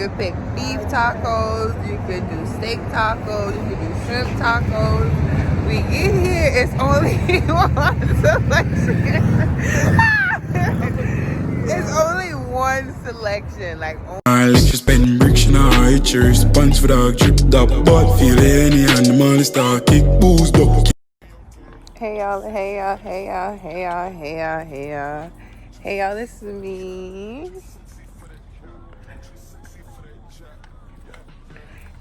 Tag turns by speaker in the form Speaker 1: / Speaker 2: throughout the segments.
Speaker 1: You could pick beef tacos, you could do steak tacos, you could do shrimp tacos. We get here, it's only one selection. It's only one selection, like
Speaker 2: Let's just spend bricks in our hitchers. Pants for dog, dripped up, but feel any animal star kick boost up.
Speaker 1: hey y'all, hey y'all, hey y'all, hey y'all, hey y'all, hey y'all. Hey y'all, this is me.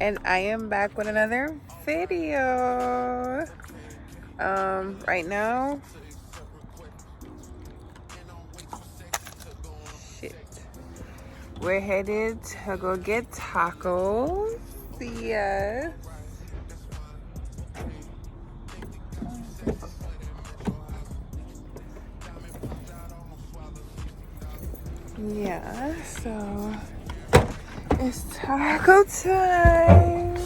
Speaker 1: And I am back with another video. Right now, we're headed to go get tacos. Yes. Yeah, so it's taco time.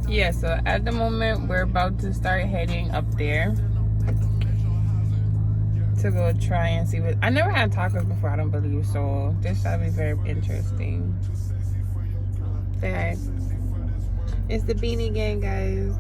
Speaker 1: Yeah, so at the moment we're about to start heading up there to go try and see what I never had tacos before, I don't believe, so this shall be very interesting. Say hi. It's the Beanie Gang, guys.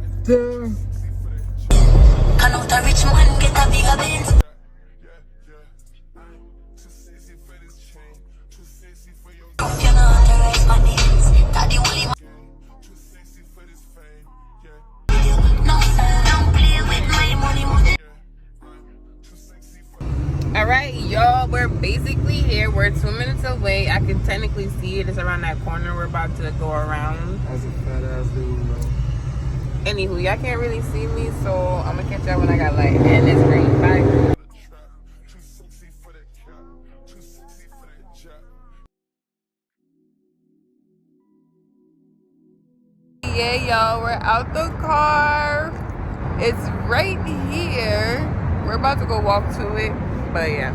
Speaker 1: All right, y'all, we're basically here. We're 2 minutes away. I can technically see it. It's around that corner we're about to go around.
Speaker 3: As a fat ass dude, though.
Speaker 1: Anywho, y'all can't really see me, so I'm gonna catch y'all when I got light. And it's green. Bye. Yeah, y'all, we're out the car. It's right here. We're about to go walk to it, but yeah.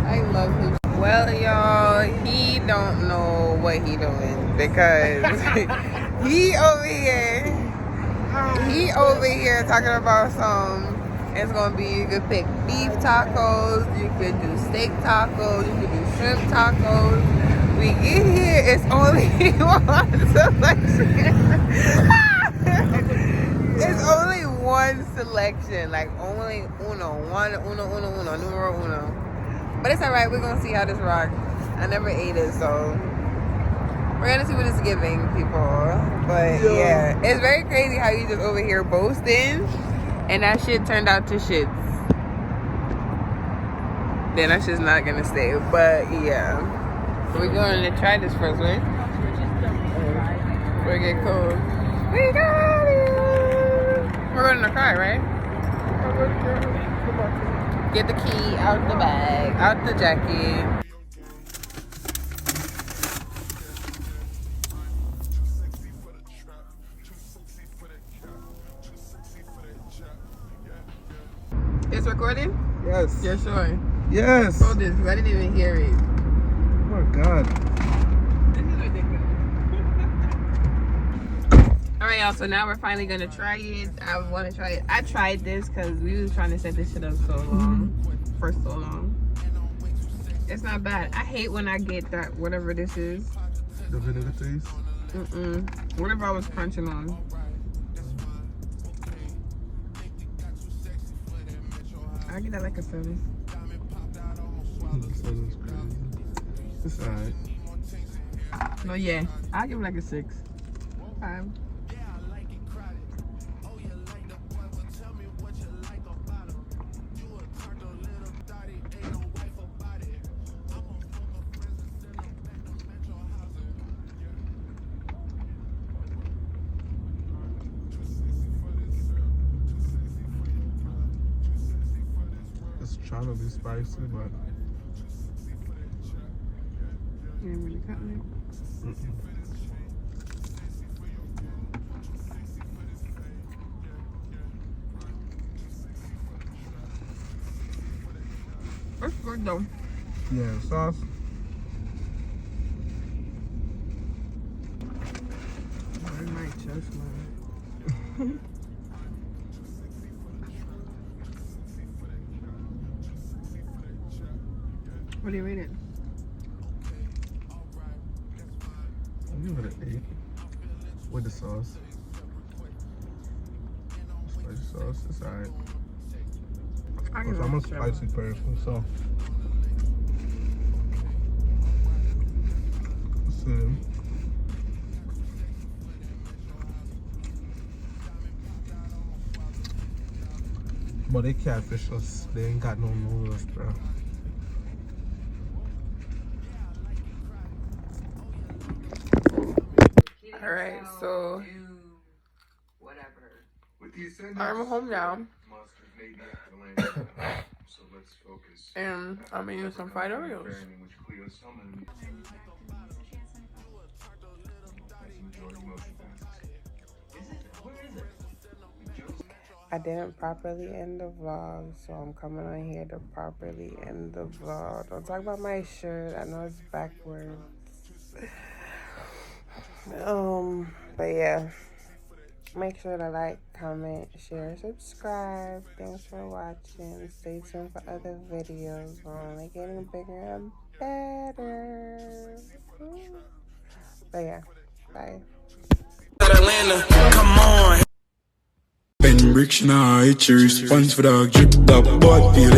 Speaker 1: I love him. Well, y'all, he don't know what he doing because he over here talking about some. It's gonna be, you could pick beef tacos, you could do steak tacos, you could do shrimp tacos. We get here, it's only one selection. It's only one selection, like only numero uno. But it's alright, we're gonna see how this rocks. I never ate it, so we're gonna see what it's giving people. But yeah, it's very crazy how you just over here boasting and that shit turned out to shits. Then that shit's not gonna stay. But yeah. We're going to try this first, right? Before it get cold. We got it! We're going in the car, right? Get the key out the bag, out the jacket. It's recording?
Speaker 3: Yes.
Speaker 1: You're sure?
Speaker 3: Yes.
Speaker 1: Hold this, because I didn't even hear it.
Speaker 3: Oh my God.
Speaker 1: This is ridiculous. Alright, y'all, so now we're finally gonna try it. I want to try it. I tried this because we was trying to set this shit up so long. For so long. It's not bad. I hate when I get that, whatever this is.
Speaker 3: The vinegar taste?
Speaker 1: Whatever I was crunching on. I get that like a 7.
Speaker 3: It's alright.
Speaker 1: No, yeah. I'll give it like a 6. 5.
Speaker 3: It's trying to be spicy, but
Speaker 1: You ain't really cutting it. It's good though.
Speaker 3: yeah, sauce.
Speaker 1: I might just What do you rate it?
Speaker 3: I'll give it an 8 with the sauce. Spicy sauce, it's alright. I'm a spicy person, so. See. But they catfish us. They ain't got no noodles, bro.
Speaker 1: Alright, so I'm home now. And I'm gonna use some fried Oreos. I didn't properly end the vlog, so I'm coming on here to properly end the vlog. Don't talk about my shirt. I know it's backwards. But yeah. Make sure to like, comment, share, subscribe. Thanks for watching. Stay tuned for other videos. We're only getting bigger and better. But yeah, bye.
Speaker 2: Come on. Ben bricks, nah, it's your response for dog drip top, but feel